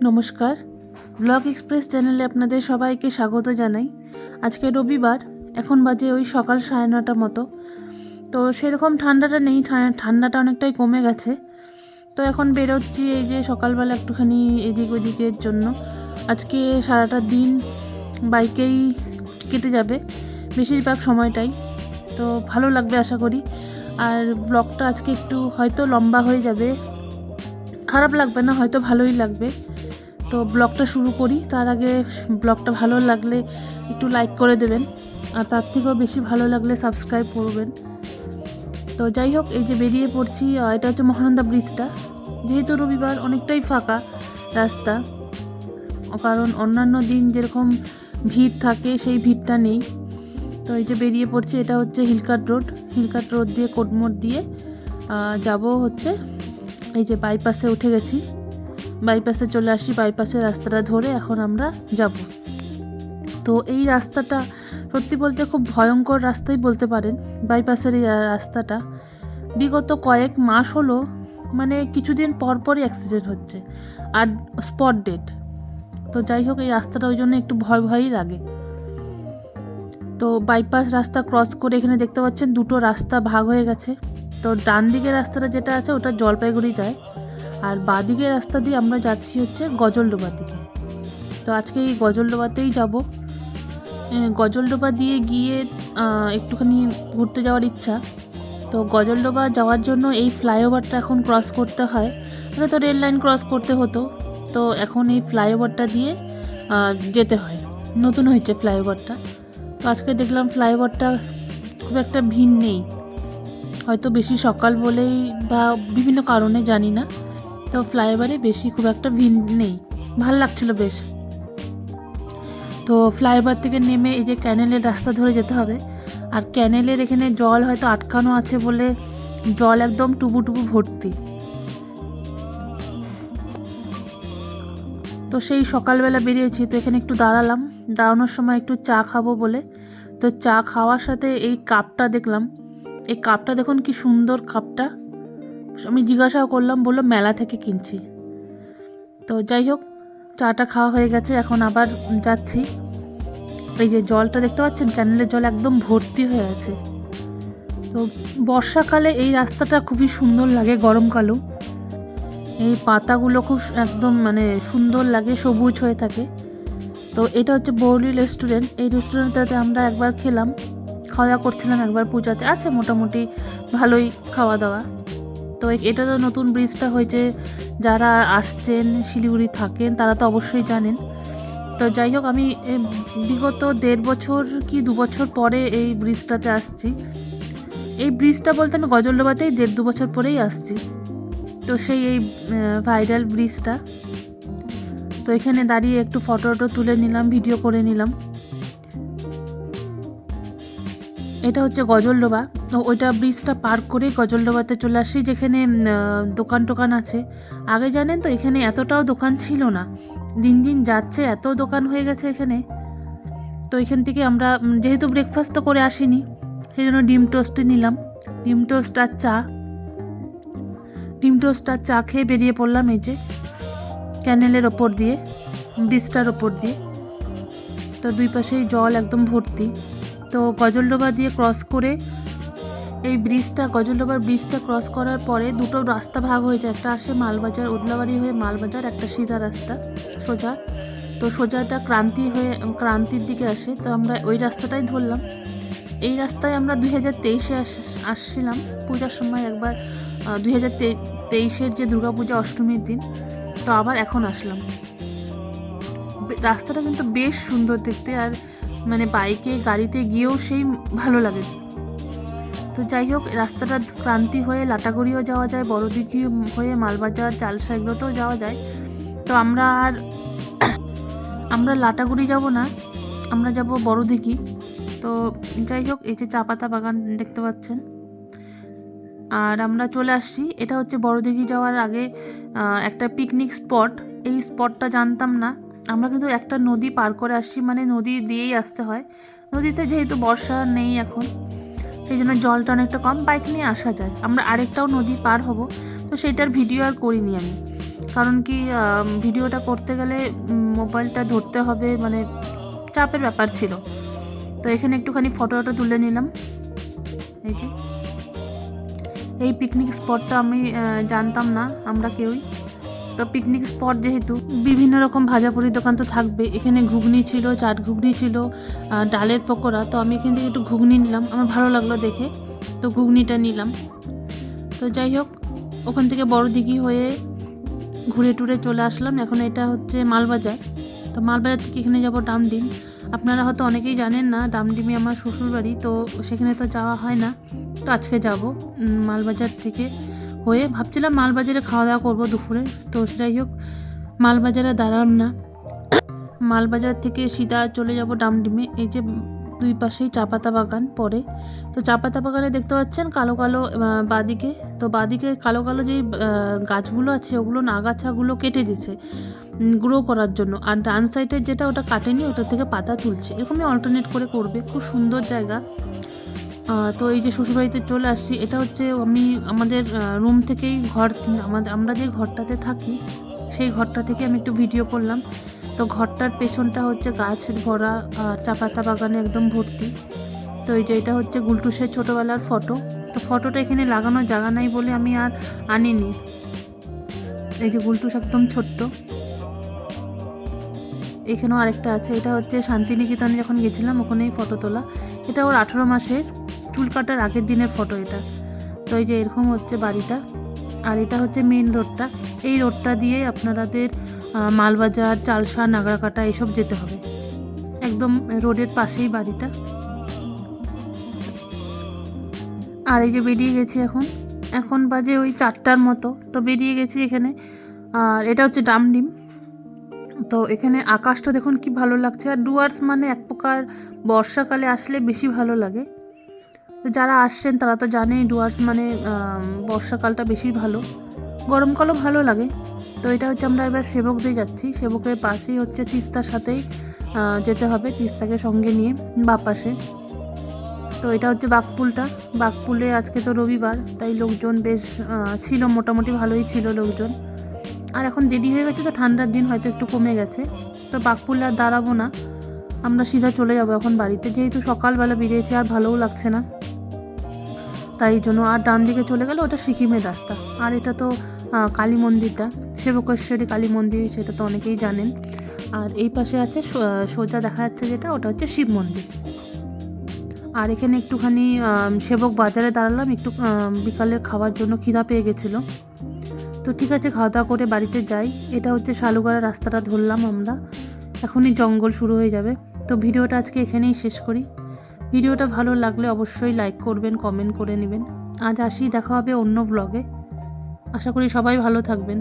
নমস্কার, blog express চ্যানেলে আপনাদের সবাইকে স্বাগত জানাই। আজকে রবিবার, এখন বাজে ওই সকাল 9:30 মতো। তো সেরকম ঠান্ডাটা নেই, ঠান্ডাটা অনেকটাই কমে গেছে। তো এখন বেরোচ্ছি এই যে সকালবেলা একটুখানি এদিক ওদিকের জন্য। আজকে সারাটা দিন বাইকেই কেটে যাবে বেশিরভাগ সময়টাই। তো ভালো লাগবে আশা করি। আর ব্লগটা আজকে একটু হয়তো লম্বা হয়ে যাবে, খারাপ লাগবে না, হয়তো ভালোই লাগবে। তো ব্লগটা শুরু করি। তার আগে ব্লগটা ভালো লাগলে একটু লাইক করে দেবেন, আর তার থেকেও বেশি ভালো লাগলে সাবস্ক্রাইব করবেন। তো যাই হোক, এই যে বেরিয়ে পড়ছি। এটা হচ্ছে মহানন্দা ব্রিজটা। যেহেতু রবিবার, অনেকটাই ফাঁকা রাস্তা, কারণ অন্যান্য দিন যেরকম ভিড় থাকে সেই ভিড়টা নেই। তো এই যে বেরিয়ে পড়ছি, এটা হচ্ছে হিলকাট রোড দিয়ে কোটমোড় দিয়ে যাব হচ্ছে। এই যে বাইপাসে উঠে গেছি, বাইপাসে চলে আসি। বাইপাসের রাস্তাটা ধরে এখন আমরা যাব। তো এই রাস্তাটা সত্যি বলতে খুব ভয়ঙ্কর রাস্তাই বলতে পারেন। বাইপাসের এই রাস্তাটা বিগত কয়েক মাস হলো, মানে কিছুদিন পরপরই অ্যাক্সিডেন্ট হচ্ছে আর স্পট ডেড। তো যাই হোক, এই রাস্তাটা ওই জন্য একটু ভয়ই লাগে। তো বাইপাস রাস্তা ক্রস করে এখানে দেখতে পাচ্ছেন দুটো রাস্তা ভাগ হয়ে গেছে। তো ডান দিকের রাস্তাটা যেটা আছে ওটা জলপাইগুড়ি যায়, আর বাঁদিকের রাস্তা দিয়ে আমরা যাচ্ছি হচ্ছে গজলডোবার দিকে। তো আজকে এই গজলডোবাতেই যাব। গজলডোবা দিয়ে গিয়ে একটুখানি ঘুরতে যাওয়ার ইচ্ছা। তো গজলডোবা যাওয়ার জন্য এই ফ্লাইওভারটা এখন ক্রস করতে হয়। আগে তো রেল লাইন ক্রস করতে হতো, তো এখন এই ফ্লাইওভারটা দিয়ে যেতে হয়। নতুন হয়েছে ফ্লাইওভারটা। তো আজকে দেখলাম ফ্লাইওভারটা খুব একটা ভিড় নেই, হয়তো বেশি সকাল বলেই বা বিভিন্ন কারণে জানি না। তো ফ্লাইওভারে বেশি খুব একটা ভিড় নেই, ভাল লাগছিল বেশ। তো ফ্লাইওভার থেকে নেমে এই যে ক্যানেলের রাস্তা ধরে যেতে হবে। আর ক্যানেলের এখানে জল হয়তো আটকানো আছে বলে জল একদম টুবু ভর্তি। তো সেই সকালবেলা বেরিয়েছি, তো এখানে একটু দাঁড়ানোর সময় একটু চা খাবো বলে। তো চা খাওয়ার সাথে এই কাপটা দেখলাম। এই কাপটা দেখুন কি সুন্দর কাপটা। আমি জিজ্ঞাসাও করলাম, বললো মেলা থেকে কিনছি। তো যাই হোক, চাটা খাওয়া হয়ে গেছে, এখন আবার যাচ্ছি। এই যে জলটা দেখতে পাচ্ছেন, ক্যানেলের জল একদম ভর্তি হয়ে আছে। তো বর্ষাকালে এই রাস্তাটা খুবই সুন্দর লাগে, গরমকালেও এই পাতাগুলো খুব একদম মানে সুন্দর লাগে, সবুজ হয়ে থাকে। তো এটা হচ্ছে বৌলি রেস্টুরেন্ট। এই রেস্টুরেন্টটাতে আমরা একবার খাওয়া দাওয়া করছিলাম একবার পূজাতে। আছে মোটামুটি ভালোই খাওয়া দাওয়া। তো এটা তো নতুন ব্রিজটা হয়েছে, যারা আসছেন শিলিগুড়ি থাকেন তারা তো অবশ্যই জানেন। তো যাই হোক, আমি বিগত 1.5 বছর কি 2 বছর পরে এই ব্রিজটাতে আসছি। এই ব্রিজটা বলতে আমি গজলডোবাতেই 1.5-2 বছর পরেই আসছি। তো সেই এই ভাইরাল ব্রিজটা। তো এখানে দাঁড়িয়ে একটু ফটো তুলে নিলাম, ভিডিও করে নিলাম। এটা হচ্ছে গজলডোবা। তো ওইটা ব্রিজটা পার করে গজলডোবাতে চলে আসি, যেখানে দোকান আছে। আগে জানেন তো এখানে এতটাও দোকান ছিল না, দিন দিন যাচ্ছে এত দোকান হয়ে গেছে এখানে। তো এখান থেকে আমরা যেহেতু ব্রেকফাস্ট তো করে আসিনি, সেই জন্য ডিম টোস্টই নিলাম। ডিম টোস্ট আর চা খেয়ে বেরিয়ে পড়লাম এই যে ক্যানেলের ওপর দিয়ে, ব্রিজটার ওপর দিয়ে। তো দুই পাশেই জল একদম ভর্তি। তো গজলডোবা দিয়ে ক্রস করে এই গজলডোবার ব্রিজটা ক্রস করার পরে দুটো রাস্তা ভাগ হয়ে যায়। একটা আসে মালবাজার, ওদলাবাড়ি হয়ে মালবাজার, একটা সিধা রাস্তা সোজা। তো সোজাটা ক্রান্তির দিকে আসে। তো আমরা ওই রাস্তাটাই ধরলাম। এই রাস্তায় আমরা 2023-এ আসছিলাম পূজার সময় একবার, 2023-এর যে দুর্গাপূজা অষ্টমীর দিন। তো আবার এখন আসলাম। রাস্তাটা কিন্তু বেশ সুন্দর দেখতে, আর মানে বাইকে গাড়িতে গিয়েও সেই ভালো লাগে। তো যাই হোক, রাস্তাটা ক্রান্তি হয়ে লাটাগুড়িও যাওয়া যায়, বড়দিঘি হয়ে মালবাজার, চালসা এগুলোতেও যাওয়া যায়। তো আমরা লাটাগুড়ি যাব না, আমরা যাব বড়দিঘি। তো যাই হোক, এই যে চা পাতা বাগান দেখতে পাচ্ছেন, আর আমরা চলে আসছি। এটা হচ্ছে বড়দিঘি যাওয়ার আগে একটা পিকনিক স্পট। এই স্পটটা জানতাম না। আমরা কিন্তু একটা নদী পার করে আসছি, মানে নদী দিয়েই আসতে হয়। নদীতে যেহেতু বর্ষা নেই এখন, সেই জন্য জলটা অনেকটা কম, বাইক নিয়ে আসা যায়। আমরা আরেকটাও নদী পার হব, তো সেটার ভিডিও আর করিনি আমি। কারণ কি ভিডিওটা করতে গেলে মোবাইলটা ধরতে হবে, মানে চাপের ব্যাপার ছিল। তো এখানে একটুখানি ফটো তুলে নিলাম। এই যে এই পিকনিক স্পটটা আমি জানতাম না আমরা কেউই। তো পিকনিক স্পট যেহেতু বিভিন্ন রকম ভাজাপুরির দোকান তো থাকবে। এখানে ঘুগনি ছিল, চাট ঘুগনি ছিল, ডালের পকোড়া। তো আমি এখান থেকে একটু ঘুগনি নিলাম, আমার ভালো লাগলো দেখে, তো ঘুগনিটা নিলাম। তো যাই হোক, ওখান থেকে বড় দিঘি হয়ে ঘুরে টুরে চলে আসলাম। এখন এটা হচ্ছে মালবাজার। তো মালবাজার থেকে এখানে যাব ডামডিম। আপনারা হয়তো অনেকেই জানেন না, ডামডিমে আমার শ্বশুরবাড়ি, তো সেখানে তো যাওয়া হয় না। তো আজকে যাব মালবাজার থেকে হয়ে। ভাবছিলাম মালবাজারে খাওয়া দাওয়া করবো দুপুরে, তো যাই হোক মালবাজারে দাঁড়ালাম না। মালবাজার থেকে সিধা চলে যাব ডামডিমে। এই যে দুই পাশেই চা পাতা বাগান পড়ে। তো চা পাতা বাগানে দেখতে পাচ্ছেন কালো কালো বাঁদিকে, তো বাঁদিকে কালো কালো যেই গাছগুলো আছে ওগুলো আগাছাগুলো কেটে দিচ্ছে গ্রো করার জন্য, আর ডান সাইডের যেটা ওটা কাটেনি, ওটার থেকে পাতা তুলছে। এরকমই অল্টারনেট করে করবে, খুব সুন্দর জায়গা। তো এই যে শ্বশুরবাড়িতে চলে আসছি। এটা হচ্ছে আমি আমাদের রুম থেকেই ঘর, আমরা যে ঘরটাতে থাকি সেই ঘরটা থেকে আমি একটু ভিডিও করলাম। তো ঘরটার পেছনটা হচ্ছে গাছ ভরা, চা পাতা বাগানে একদম ভর্তি। তো এই যে এটা হচ্ছে গুলটুসের ছোটোবেলার ফটো। তো ফটোটা এখানে লাগানোর জায়গা নাই বলে আমি আর আনিনি। এই যে গুলটুস একদম ছোট্ট। এখানেও আরেকটা আছে, এটা হচ্ছে শান্তিনিকেতনে যখন গেছিলাম ওখানেই ফটো তোলা। এটা ওর 18 মাসের চুল কাটার আগের দিনের ফটো এটা। তো এই যে এরকম হচ্ছে বাড়িটা। আর এটা হচ্ছে মেন রোডটা। এই রোডটা দিয়ে আপনাদের মালবাজার, চালসা, নাগরাকাটা এসব যেতে হবে। একদম রোডের পাশেই বাড়িটা। আর এই যে বেরিয়ে গেছি এখন বাজে ওই 4টার মতো। তো বেরিয়ে গেছি এখানে। আর এটা হচ্ছে ডামডিম। তো এখানে আকাশটা দেখুন কি ভালো লাগছে। আর ডুয়ার্স মানে এক প্রকার বর্ষাকালে আসলে বেশি ভালো লাগে। তো যারা আসছেন তারা তো জানেই ডুয়ার্স মানে বর্ষাকালটা বেশি ভালো, গরমকালও ভালো লাগে। তো এটা হচ্ছে আমরা এবার সেবক দিয়ে যাচ্ছি। সেবকের পাশেই হচ্ছে তিস্তার সাথেই যেতে হবে, তিস্তাকে সঙ্গে নিয়ে বাঁ পাশে। তো এটা হচ্ছে বাঘপুলটা। বাঘপুলে আজকে তো রবিবার, তাই লোকজন বেশ ছিল, মোটামুটি ভালোই ছিল লোকজন। আর এখন দেরি হয়ে গেছে, তো ঠান্ডার দিন হয়তো একটু কমে গেছে। তো বাঘপুলে আর দাঁড়াবো না, আমরা সিধা চলে যাবো এখন বাড়িতে, যেহেতু সকালবেলা বেরিয়েছি আর ভালোও লাগছে না, তাই জন্য। আর ডান দিকে চলে গেলে ওটা সিকিমের রাস্তা। আর এটা তো কালী মন্দিরটা, সেবকেশ্বরী কালী মন্দির, সেটা তো অনেকেই জানেন। আর এই পাশে আছে সোজা দেখা যাচ্ছে যেটা, ওটা হচ্ছে শিব মন্দির। আর এখানে একটুখানি সেবক বাজারে দাঁড়ালাম একটু বিকালের খাওয়ার জন্য, খিদা পেয়ে গেছিলো। তো ঠিক আছে, খাওয়া দাওয়া করে বাড়িতে যাই। এটা হচ্ছে শালুগড়া রাস্তাটা ধরলাম আমরা, এখনই জঙ্গল শুরু হয়ে যাবে। তো ভিডিওটা আজকে এখানেই শেষ করি। ভিডিওটা ভালো লাগলে অবশ্যই লাইক করবেন, কমেন্ট করে নেবেন। আজ আসি, দেখা হবে অন্য ব্লগে। আশা করি সবাই ভালো থাকবেন।